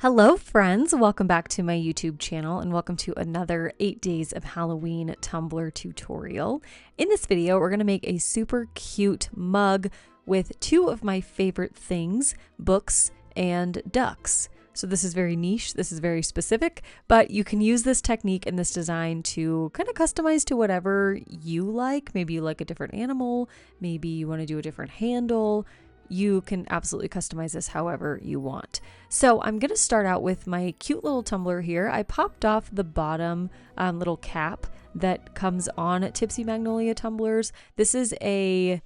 Hello friends, welcome back to my YouTube channel and welcome to another 8 days of Halloween Tumbler tutorial. In this video, we're going to make a super cute mug with two of my favorite things, books and ducks. So this is very niche, this is very specific, but you can use this technique and this design to kind of customize to whatever you like. Maybe you like a different animal, maybe you want to do a different handle. You can absolutely customize this however you want. So I'm going to start out with my cute little tumbler here. I popped off the bottom little cap that comes on Tipsy Magnolia tumblers. This is a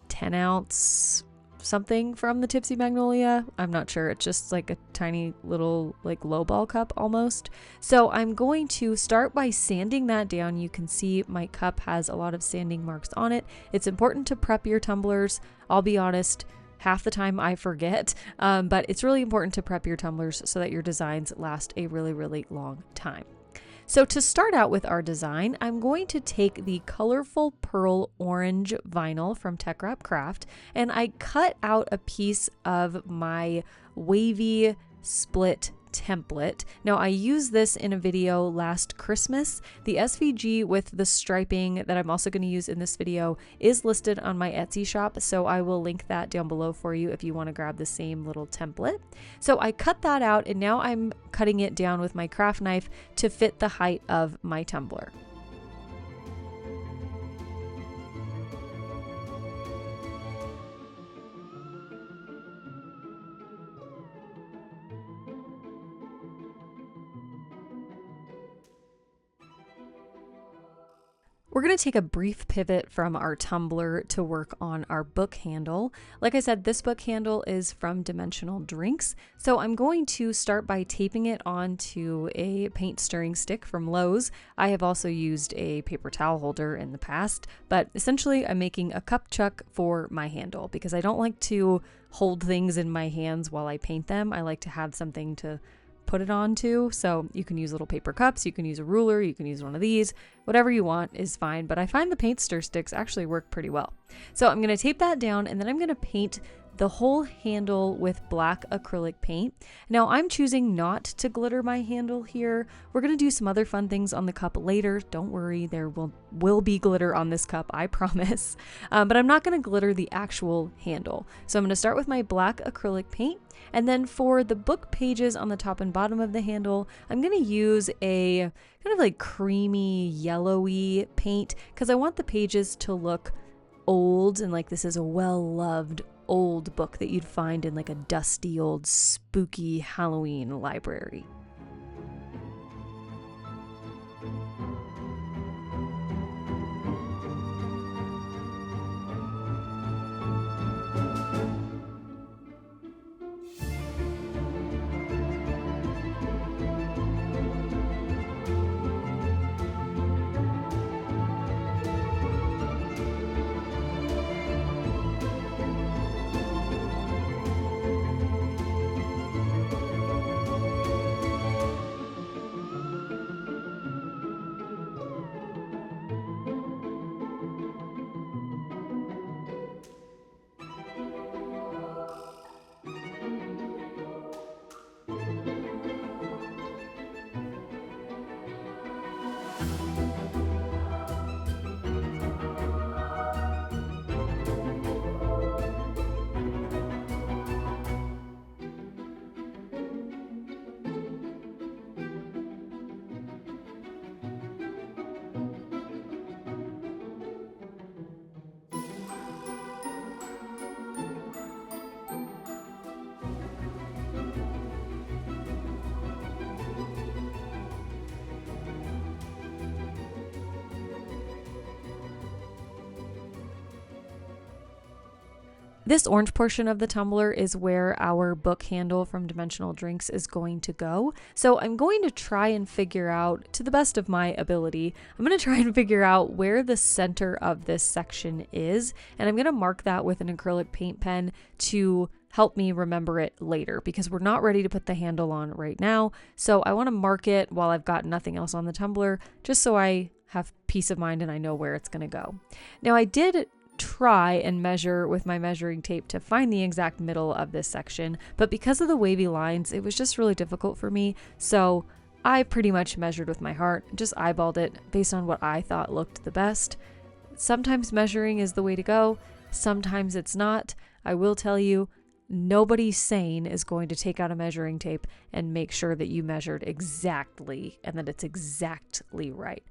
10-ounce something from the Tipsy Magnolia. I'm not sure. It's just like a tiny little like lowball cup almost. So I'm going to start by sanding that down. You can see my cup has a lot of sanding marks on it. It's important to prep your tumblers. I'll be honest, half the time I forget, but it's really important to prep your tumblers so that your designs last a really long time. So to start out with our design, I'm going to take the colorful pearl orange vinyl from TECKWRAP Craft, and I cut out a piece of my wavy split template. Now I used this in a video last Christmas. The SVG with the striping that I'm also going to use in this video is listed on my Etsy shop, so I will link that down below for you if you want to grab the same little template. So I cut that out and now I'm cutting it down with my craft knife to fit the height of my tumbler. We're going to take a brief pivot from our tumbler to work on our book handle. Like I said, this book handle is from Dimensional Drinks. So I'm going to start by taping it onto a paint stirring stick from Lowe's. I have also used a paper towel holder in the past, but essentially I'm making a cup chuck for my handle because I don't like to hold things in my hands while I paint them. I like to have something to put it onto. So you can use little paper cups, you can use a ruler, you can use one of these, whatever you want is fine, but I find the paint stir sticks actually work pretty well. So I'm going to tape that down and then I'm going to paint the whole handle with black acrylic paint. Now I'm choosing not to glitter my handle here. We're going to do some other fun things on the cup later. Don't worry, there will be glitter on this cup, I promise. But I'm not going to glitter the actual handle. So I'm going to start with my black acrylic paint. And then for the book pages on the top and bottom of the handle, I'm going to use a kind of like creamy yellowy paint because I want the pages to look old and like this is a well-loved old book that you'd find in like a dusty old spooky Halloween library. This orange portion of the tumbler is where our book handle from Dimensional Drinks is going to go. So I'm going to try and figure out, to the best of my ability, I'm going to try and figure out where the center of this section is. And I'm going to mark that with an acrylic paint pen to help me remember it later because we're not ready to put the handle on right now. So I want to mark it while I've got nothing else on the tumbler just so I have peace of mind and I know where it's going to go. Now I did try and measure with my measuring tape to find the exact middle of this section, but because of the wavy lines, it was just really difficult for me. So I pretty much measured with my heart, just eyeballed it based on what I thought looked the best. Sometimes measuring is the way to go, sometimes it's not. I will tell you, nobody sane is going to take out a measuring tape and make sure that you measured exactly and that it's exactly right.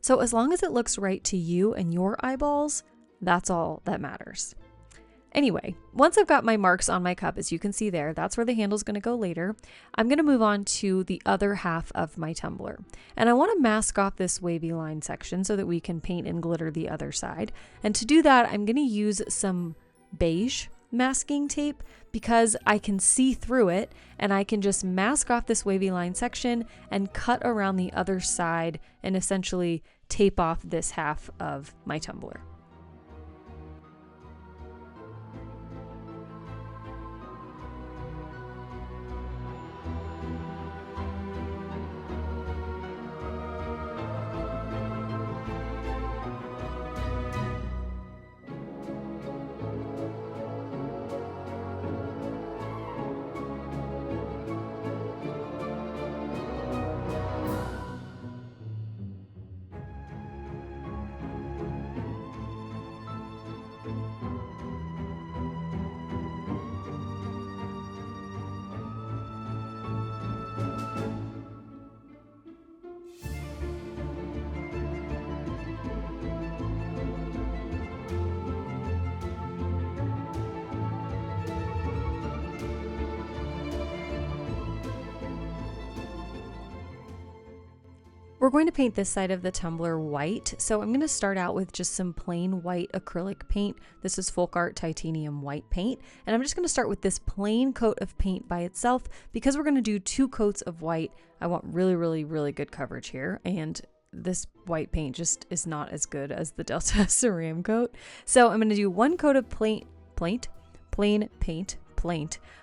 So as long as it looks right to you and your eyeballs, that's all that matters. Anyway, once I've got my marks on my cup, as you can see there, that's where the handle's going to go later. I'm going to move on to the other half of my tumbler. And I want to mask off this wavy line section so that we can paint and glitter the other side. And to do that, I'm going to use some beige masking tape because I can see through it and I can just mask off this wavy line section and cut around the other side and essentially tape off this half of my tumbler. We're going to paint this side of the tumbler white, so I'm going to start out with just some plain white acrylic paint. This is Folk Art Titanium White paint, and I'm just going to start with this plain coat of paint by itself. Because we're going to do 2 coats of white, I want really good coverage here, and this white paint just is not as good as the Delta Ceram coat. So I'm going to do 1 coat of plain paint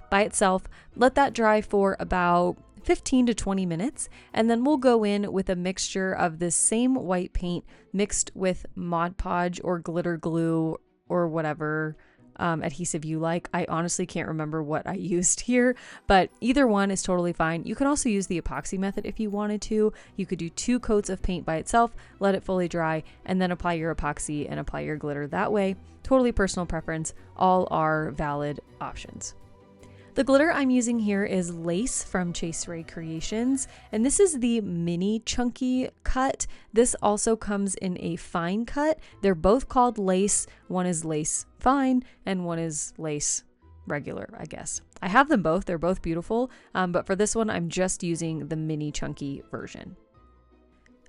by itself, let that dry for about 15 to 20 minutes, and then we'll go in with a mixture of this same white paint mixed with Mod Podge or glitter glue or whatever adhesive you like. I honestly can't remember what I used here, but either one is totally fine. You can also use the epoxy method if you wanted to. You could do 2 coats of paint by itself, let it fully dry, and then apply your epoxy and apply your glitter that way. Totally personal preference. All are valid options. The glitter I'm using here is Lace from Chase Ray Creations, and this is the mini chunky cut. This also comes in a fine cut. They're both called Lace. One is Lace Fine and one is Lace regular, I guess. I have them both. They're both beautiful, but for this one, I'm just using the mini chunky version.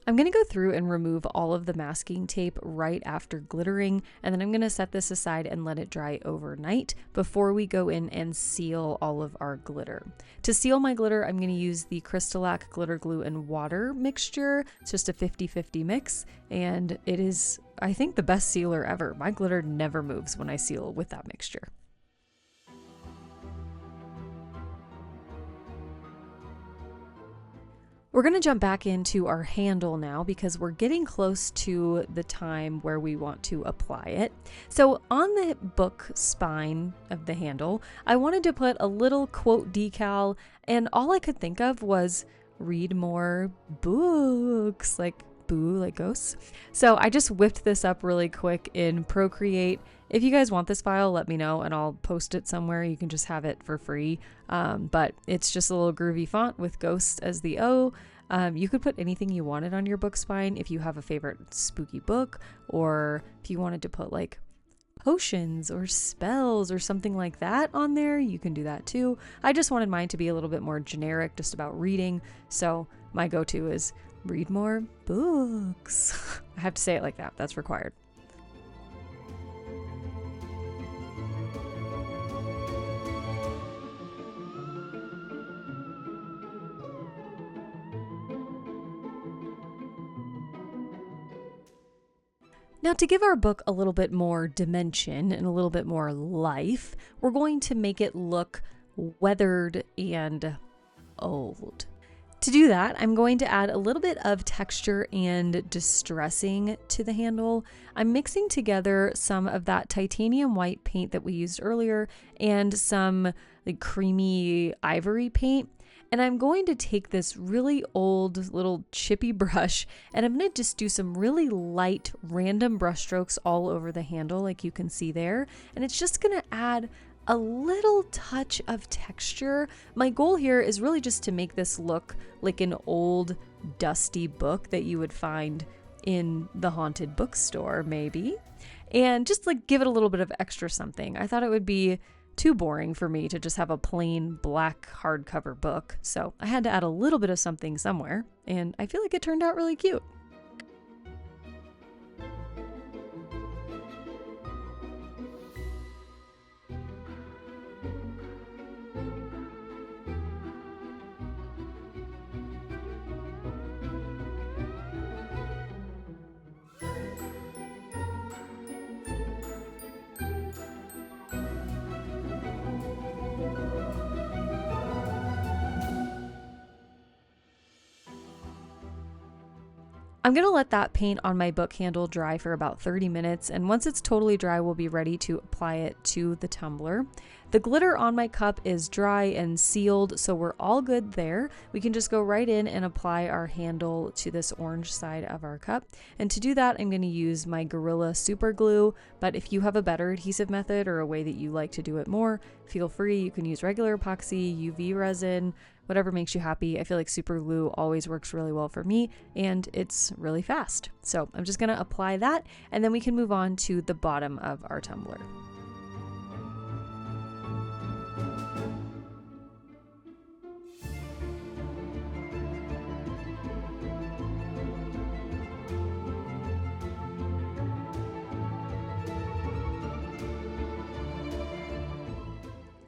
I'm going to go through and remove all of the masking tape right after glittering, and then I'm going to set this aside and let it dry overnight before we go in and seal all of our glitter. To seal my glitter, I'm going to use the Crystalac glitter glue and water mixture. It's just a 50-50 mix, and it is, I think, the best sealer ever. My glitter never moves when I seal with that mixture. We're going to jump back into our handle now because we're getting close to the time where we want to apply it. So on the book spine of the handle, I wanted to put a little quote decal, and all I could think of was read more books, like boo, like ghosts. So I just whipped this up really quick in Procreate. If you guys want this file, let me know and I'll post it somewhere. You can just have it for free. But it's just a little groovy font with ghosts as the O. You could put anything you wanted on your book spine if you have a favorite spooky book, or if you wanted to put like potions or spells or something like that on there, you can do that too. I just wanted mine to be a little bit more generic, just about reading. So my go-to is read more books. I have to say it like that. That's required. Now, to give our book a little bit more dimension and a little bit more life, we're going to make it look weathered and old. To do that, I'm going to add a little bit of texture and distressing to the handle. I'm mixing together some of that titanium white paint that we used earlier and some like creamy ivory paint. And I'm going to take this really old little chippy brush and I'm going to just do some really light random brush strokes all over the handle like you can see there. And it's just going to add a little touch of texture. My goal here is really just to make this look like an old dusty book that you would find in the haunted bookstore maybe, and just like give it a little bit of extra something. I thought it would be too boring for me to just have a plain black hardcover book, so I had to add a little bit of something somewhere, and I feel like it turned out really cute. I'm going to let that paint on my book handle dry for about 30 minutes, and once it's totally dry, we'll be ready to apply it to the tumbler. The glitter on my cup is dry and sealed, so we're all good there. We can just go right in and apply our handle to this orange side of our cup. And to do that, I'm going to use my Gorilla Super Glue, but if you have a better adhesive method or a way that you like to do it more, feel free. You can use regular epoxy, UV resin, whatever makes you happy. I feel like super glue always works really well for me and it's really fast. So I'm just gonna apply that and then we can move on to the bottom of our tumbler.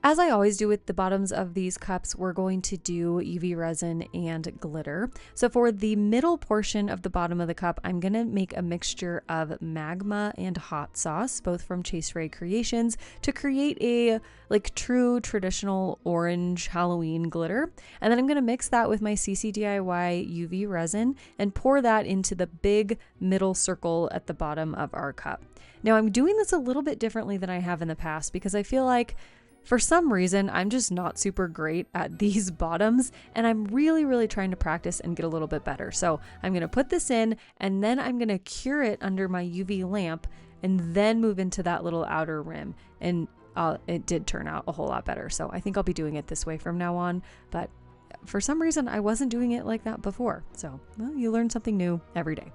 As I always do with the bottoms of these cups, we're going to do UV resin and glitter. So for the middle portion of the bottom of the cup, I'm going to make a mixture of magma and hot sauce, both from Chase Ray Creations, to create a like true traditional orange Halloween glitter. And then I'm going to mix that with my CCDIY UV resin and pour that into the big middle circle at the bottom of our cup. Now I'm doing this a little bit differently than I have in the past because I feel like for some reason, I'm just not super great at these bottoms and I'm really trying to practice and get a little bit better. So I'm going to put this in and then I'm going to cure it under my UV lamp and then move into that little outer rim. And it did turn out a whole lot better. So I think I'll be doing it this way from now on. But for some reason, I wasn't doing it like that before. So well, you learn something new every day.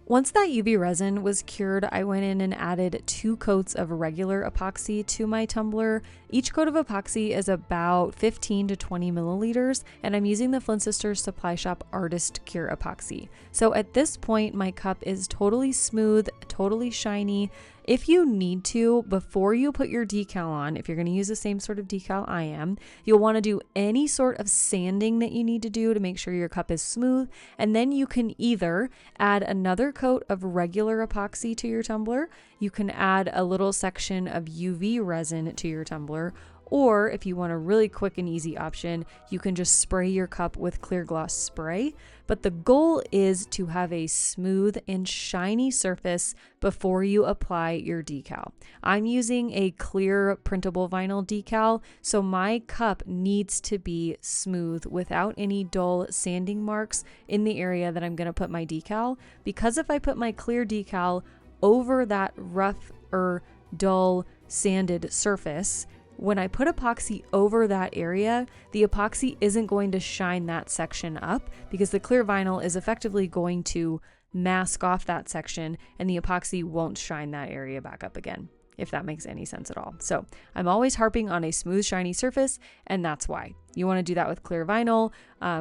Once that UV resin was cured, I went in and added 2 coats of regular epoxy to my tumbler. Each coat of epoxy is about 15 to 20 milliliters, and I'm using the Flynn Sisters Supply Shop Artist Cure Epoxy. So at this point, my cup is totally smooth, totally shiny. If you need to, before you put your decal on, if you're going to use the same sort of decal I am, you'll want to do any sort of sanding that you need to do to make sure your cup is smooth. And then you can either add another coat of regular epoxy to your tumbler, you can add a little section of UV resin to your tumbler, or if you want a really quick and easy option, you can just spray your cup with clear gloss spray. But the goal is to have a smooth and shiny surface before you apply your decal. I'm using a clear printable vinyl decal, so my cup needs to be smooth without any dull sanding marks in the area that I'm going to put my decal. Because if I put my clear decal over that rough or dull sanded surface, when I put epoxy over that area, the epoxy isn't going to shine that section up because the clear vinyl is effectively going to mask off that section and the epoxy won't shine that area back up again, if that makes any sense at all. So I'm always harping on a smooth, shiny surface, and that's why. You want to do that with clear vinyl,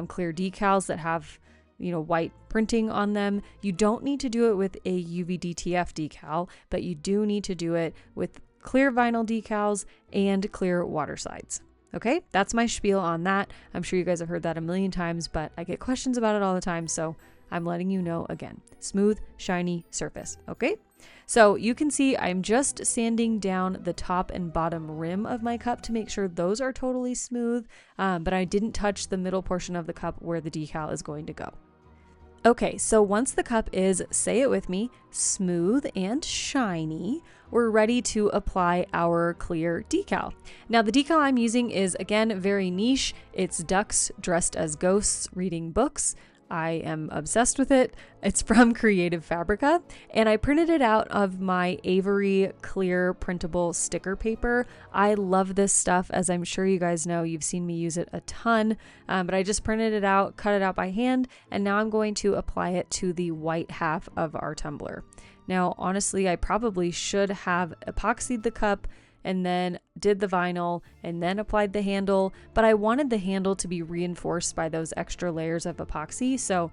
clear decals that have white printing on them. You don't need to do it with a UV DTF decal, but you do need to do it with clear vinyl decals and clear water slides. Okay, that's my spiel on that. I'm sure you guys have heard that a million times, but I get questions about it all the time, so I'm letting you know again. Smooth, shiny surface, okay? So you can see I'm just sanding down the top and bottom rim of my cup to make sure those are totally smooth, but I didn't touch the middle portion of the cup where the decal is going to go. Okay, so once the cup is, say it with me, smooth and shiny, we're ready to apply our clear decal. Now the decal I'm using is, again, very niche. It's ducks dressed as ghosts reading books. I am obsessed with it. It's from Creative Fabrica, and I printed it out of my Avery clear printable sticker paper. I love this stuff, as I'm sure you guys know. You've seen me use it a ton, but I just printed it out, cut it out by hand, and now I'm going to apply it to the white half of our tumbler. Now, honestly, I probably should have epoxied the cup and then did the vinyl and then applied the handle, but I wanted the handle to be reinforced by those extra layers of epoxy, so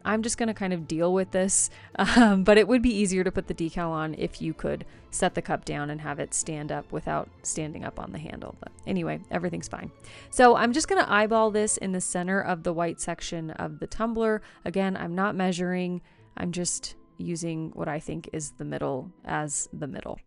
I'm just gonna kind of deal with this, but it would be easier to put the decal on if you could set the cup down and have it stand up without standing up on the handle. But anyway, everything's fine. So I'm just gonna eyeball this in the center of the white section of the tumbler. Again, I'm not measuring, I'm just using what I think is the middle as the middle.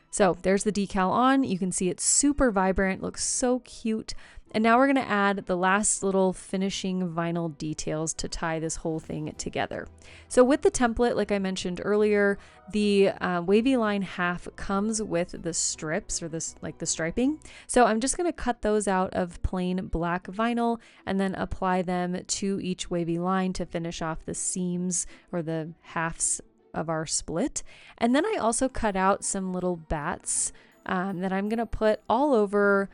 So there's the decal on. You can see it's super vibrant, looks so cute. And now we're going to add the last little finishing vinyl details to tie this whole thing together. So with the template, like I mentioned earlier, the wavy line half comes with the strips, or this, like the striping. So I'm just going to cut those out of plain black vinyl and then apply them to each wavy line to finish off the seams or the halves of our split. And then I also cut out some little bats that I'm gonna put all over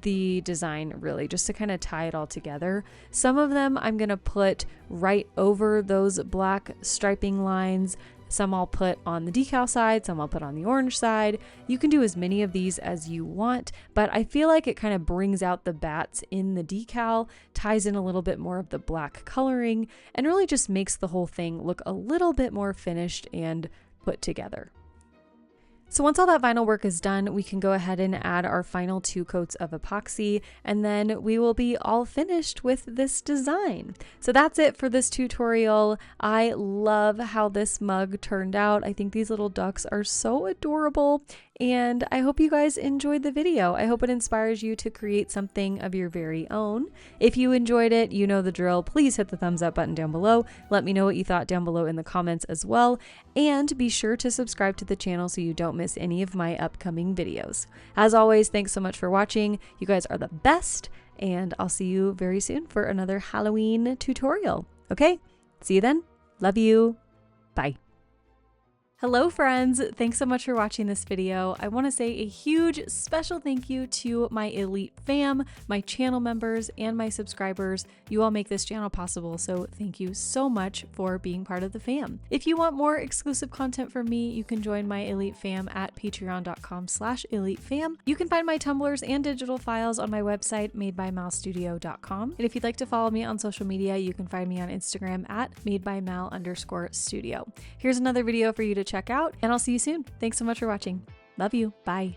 the design, really, just to kind of tie it all together. Some of them I'm gonna put right over those black striping lines. Some I'll put on the decal side, some I'll put on the orange side. You can do as many of these as you want, but I feel like it kind of brings out the bats in the decal, ties in a little bit more of the black coloring, and really just makes the whole thing look a little bit more finished and put together. So once all that vinyl work is done, we can go ahead and add our final 2 coats of epoxy, and then we will be all finished with this design. So that's it for this tutorial. I love how this mug turned out. I think these little ducks are so adorable, and I hope you guys enjoyed the video. I hope it inspires you to create something of your very own. If you enjoyed it, you know the drill. Please hit the thumbs up button down below. Let me know what you thought down below in the comments as well, and be sure to subscribe to the channel so you don't miss any of my upcoming videos. As always, thanks so much for watching. You guys are the best, and I'll see you very soon for another Halloween tutorial. Okay, see you then. Love you. Bye. Hello friends, thanks so much for watching this video. I want to say a huge special thank you to my elite fam, my channel members, and my subscribers. You all make this channel possible, so thank you so much for being part of the fam. If you want more exclusive content from me, you can join my elite fam at patreon.com/elitefam. You can find my tumblers and digital files on my website, madebymalstudio.com. And if you'd like to follow me on social media, you can find me on Instagram at madebymal_studio. Here's another video for you to check out, and I'll see you soon. Thanks so much for watching. Love you. Bye.